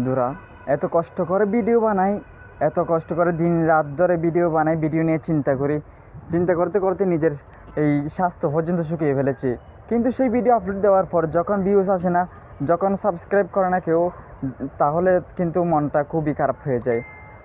বন্ধুরা এত কষ্ট করে ভিডিও বানাই, এত কষ্ট করে দিন রাত ধরে ভিডিও বানাই, ভিডিও নিয়ে চিন্তা করতে করতে নিজের এই স্বাস্থ্য পর্যন্ত শুকিয়ে ফেলেছি। কিন্তু সেই ভিডিও আপলোড দেওয়ার পর যখন ভিউজ আসে না, যখন সাবস্ক্রাইব করে না কেউ, তাহলে কিন্তু মনটা খুবই খারাপ হয়ে যায়।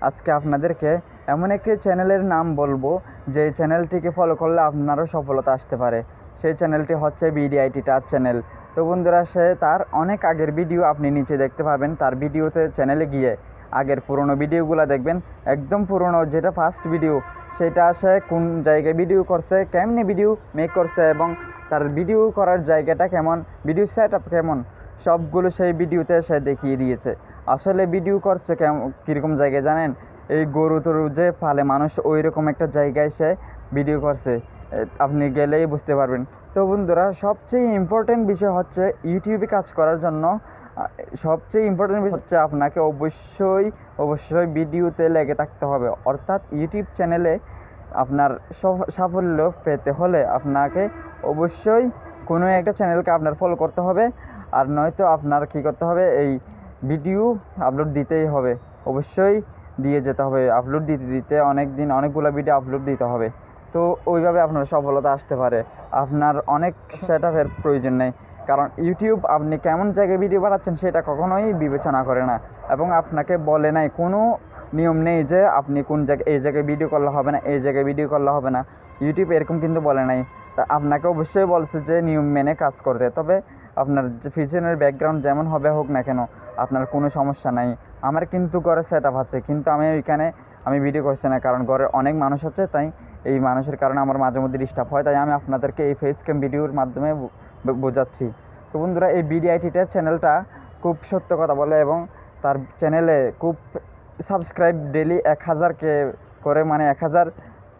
আজকে আপনাদেরকে এমন একটি চ্যানেলের নাম বলবো যে চ্যানেলটিকে ফলো করলে আপনারও সফলতা আসতে পারে। সেই চ্যানেলটি হচ্ছে বিডিআইটি টাচ চ্যানেল। তো বন্ধুরা, তার অনেক আগের ভিডিও আপনি নিচে দেখতে পাবেন। তার ভিডিওতে চ্যানেলে গিয়ে আগের পুরনো ভিডিওগুলো দেখবেন, একদম পুরনো যেটা ফার্স্ট ভিডিও, সেটা সে কোন জায়গায় ভিডিও করছে, কেমনি ভিডিও মেক করছে এবং তার ভিডিও করার জায়গাটা কেমন, ভিডিও সেট আপ কেমন, সবগুলো সেই ভিডিওতে সে দেখিয়ে দিয়েছে। আসলে ভিডিও করছে কীরকম জায়গায় জানেন? এই গরু টরু যে পালে মানুষ, ওই রকম একটা জায়গায় সে ভিডিও করছে, আপনি গেলেই বুঝতে পারবেন। তো বন্ধুরা, সবচেয়ে ইম্পর্টেন্ট বিষয় হচ্ছে ইউটিউবে কাজ করার জন্য সবচেয়ে ইম্পর্টেন্ট বিষয় হচ্ছে আপনাকে অবশ্যই ভিডিওতে লেগে থাকতে হবে। অর্থাৎ ইউটিউব চ্যানেলে আপনার সাফল্য পেতে হলে আপনাকে অবশ্যই কোনো একটা চ্যানেলকে আপনার ফলো করতে হবে, আর নয়তো আপনার কী করতে হবে, এই ভিডিও আপলোড দিতেই হবে, অবশ্যই দিয়ে যেতে হবে। আপলোড দিতে অনেকগুলো ভিডিও আপলোড দিতে হবে। তো ওইভাবে আপনার সফলতা আসতে পারে। আপনার অনেক সেট আপের প্রয়োজন নেই, কারণ ইউটিউব আপনি কেমন জায়গায় ভিডিও বানাচ্ছেন সেটা কখনোই বিবেচনা করে না, এবং আপনাকে বলে নাই, কোনো নিয়ম নেই যে আপনি কোন জায়গায়, এই জায়গায় ভিডিও করলে হবে না, এই জায়গায় ভিডিও করলে হবে না। ইউটিউব এরকম কিন্তু বলে নাই। তা আপনাকে অবশ্যই বলছে যে নিয়ম মেনে কাজ করতে। তবে আপনার যে পিছনের ব্যাকগ্রাউন্ড যেমন হোক না কেন, আপনার কোনো সমস্যা নাই। আমার কিন্তু ঘরে সেট আপ আছে, কিন্তু আমি ভিডিও করছি না, কারণ ঘরে অনেক মানুষ আছে, তাই এই মানুষের কারণে আমার মাঝে মধ্যে ডিস্টার্ব হয়, তাই আমি আপনাদেরকে এই ফেস ক্যাম ভিডিওর মাধ্যমে বোঝাচ্ছি। তো বন্ধুরা, এই বিডিআইটিটার চ্যানেলটা খুব সত্য কথা বলে, এবং তার চ্যানেলে খুব সাবস্ক্রাইব ডেলি 1000 করে, মানে 1000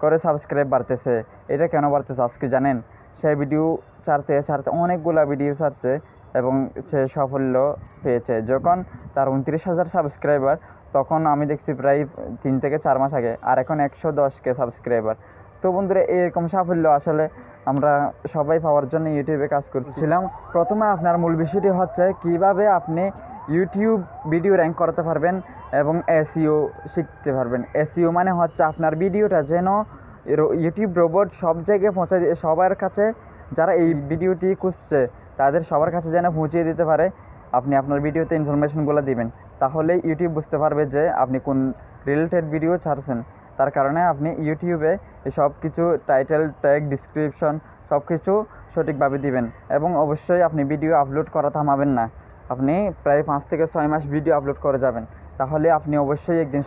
করে সাবস্ক্রাইব বাড়তেছে। এটা কেন বাড়তেছে আজকে জানেন? সে ভিডিও ছাড়তে অনেকগুলো ভিডিও ছাড়ছে এবং সে সাফল্য পেয়েছে। যখন তার 29,000 সাবস্ক্রাইবার, তখন আমি দেখছি প্রায় 3 থেকে 4 মাস আগে, আর এখন 110K সাবস্ক্রাইবার। তো বন্ধুরা, এরকম সাফল্য আসলে আমরা সবাই পাওয়ার জন্য ইউটিউবে কাজ করছিলাম। প্রথমে আপনার মূল বিষয়টি হচ্ছে কীভাবে আপনি ইউটিউব ভিডিও র্যাঙ্ক করতে পারবেন এবং এসইও শিখতে পারবেন। এসইও মানে হচ্ছে আপনার ভিডিওটা যেন ইউটিউব রোবট সব জায়গায় পৌঁছে দিয়ে, সবার কাছে যারা এই ভিডিওটি খুঁজছে তাদের সবার কাছে যেন পৌঁছিয়ে দিতে পারে। আপনি আপনার ভিডিওতে ইনফরমেশনগুলো দিবেন, তাহলে ইউটিউব বুঝতে পারবে যে আপনি কোন রিলেটেড ভিডিও ছাড়ছেন। তার কারণে আপনি ইউটিউবে সব কিছু টাইটেল, ট্যাগ, ডিসক্রিপশন সব কিছু সঠিকভাবে দিবেন, এবং অবশ্যই আপনি ভিডিও আপলোড করা থামাবেন না। আপনি প্রায় 5 থেকে 6 মাস ভিডিও আপলোড করে যাবেন, তাহলে আপনি অবশ্যই একদিন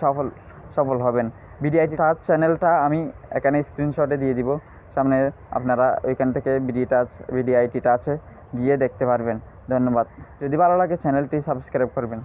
সফল হবেন। বিডিআইটি টাচ চ্যানেলটা আমি এখানে স্ক্রিনশটে দিয়ে দিব, সামনে আপনারা ওইখান থেকে বিডিআইটি টাচে গিয়ে দেখতে পারবেন। ধন্যবাদ। যদি ভালো লাগে চ্যানেলটি সাবস্ক্রাইব করবেন।